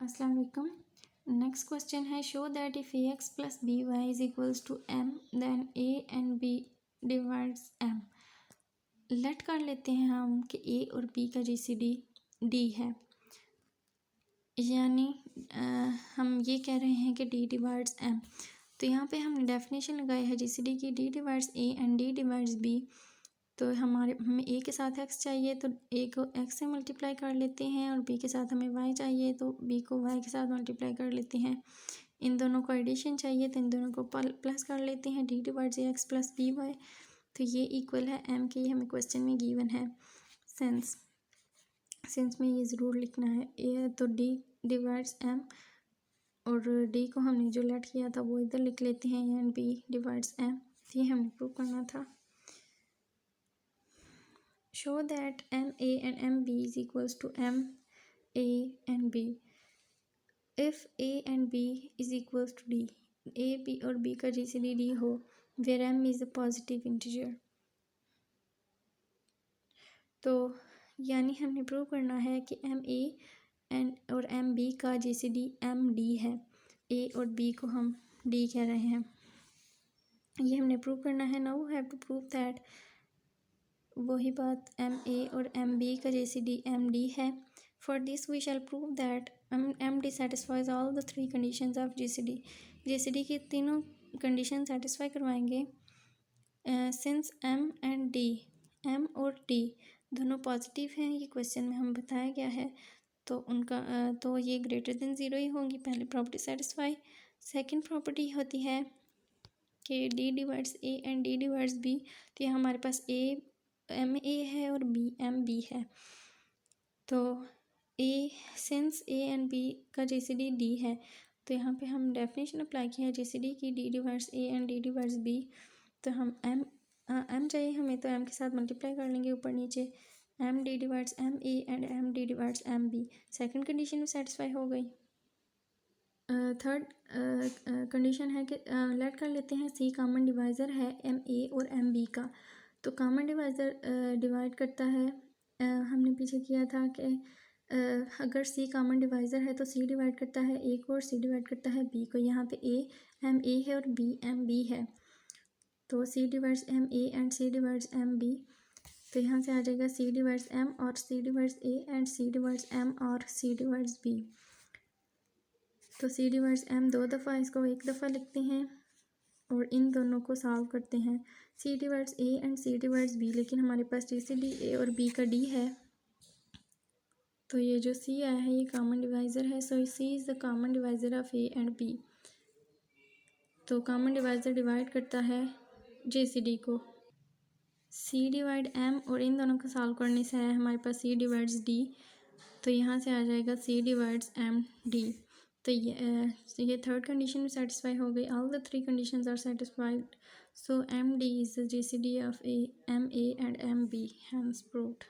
अस्सलाम वालेकुम। Next question है show that if A X plus B Y is equals to M then A and B divides M. Let कर लेते हैं हम कि ए और बी का जीसीडी डी है, यानी हम ये कह रहे हैं कि डी डिवाइड्स एम। तो यहाँ पे हमने डेफिनेशन लगाई है जीसीडी की, D divides A and D divides B. तो हमें ए के साथ एक्स चाहिए तो ए को एक्स से मल्टीप्लाई कर लेते हैं, और बी के साथ हमें वाई चाहिए तो बी को वाई के साथ मल्टीप्लाई कर लेते हैं। इन दोनों को एडिशन चाहिए तो इन दोनों को प्लस कर लेते हैं, डी डिवाइड्स ए एक्स प्लस बी वाई। तो ये इक्वल है एम के, ये हमें क्वेश्चन में गिवन है। सेंस में ये ज़रूर लिखना है। ए तो डी डिवाइड्स एम, और डी को हमने जो लेट किया था वो इधर लिख लेते हैं, एंड बी डिवाइड्स एम। ये हमने प्रूव करना था। Show that MA and MB is equals to MA and B. If A and B is equals to D, A, B और B का GCD D हो, where M is a positive integer. तो यानी हमने prove करना है कि MA and और MB का GCD MD है। A और B को हम D कह रहे हैं, ये हमने प्रूव करना है। Now we have to prove that वही बात एम ए और एम बी का जीसीडी एम डी है। For this we shall prove that M D satisfies all the three conditions of GCD. GCD की तीनों कंडीशन सेटिस्फाई करवाएंगे। Since M and D, M और D दोनों positive हैं, ये क्वेश्चन में हमें बताया गया है, तो उनका तो ये ग्रेटर देन ज़ीरो ही होंगी। पहली प्रॉपर्टी सेटिस्फाई। सेकंड प्रॉपर्टी होती है कि D divides A and D divides B. तो ये हमारे पास ए एम ए है और बी एम बी है, तो A since A and B का जीसीडी डी है, तो यहाँ पे हम डेफिनेशन अप्लाई किया है जीसीडी की, D divides A and D divides B. तो हम एम चाहिए हमें, तो एम के साथ मल्टीप्लाई कर लेंगे ऊपर नीचे, M D divides M A and M D divides M B. Second condition भी सेटिस्फाई हो गई। थर्ड कंडीशन है कि लेट कर लेते हैं सी कॉमन डिवाइज़र है एम ए और एम बी का। तो कॉमन डिवाइज़र डिवाइड करता है, हमने पीछे किया था कि अगर सी कॉमन डिवाइज़र है तो सी डिवाइड करता है ए को और सी डिवाइड करता है बी को। यहाँ पे ए एम ए है और बी एम बी है, तो C divides M A and C divides M B. तो यहाँ से आ जाएगा सी डिवाइड्स एम और C divides A and C divides M और सी डिवाइड्स बी। तो सी डिवाइड्स एम दो दफ़ा, इसको एक दफ़ा लिखते हैं और इन दोनों को सॉल्व करते हैं। C divides A and C divides B, लेकिन हमारे पास जीसीडी ए और बी का डी है, तो ये जो सी आया है ये कॉमन डिवाइज़र है। So C is the common divisor of A and B. तो कॉमन डिवाइज़र डिवाइड करता है जीसीडी को। सी डिवाइड एम और इन दोनों को सॉल्व करने से आया हमारे पास सी डिवाइड्स डी, तो यहाँ से आ जाएगा सी डिवाइड्स एम डी। तो ये थर्ड कंडीशन भी सेटिस्फाई हो गई। All the three conditions are satisfied, so M D is the GCD of A M A and M B, hence proved.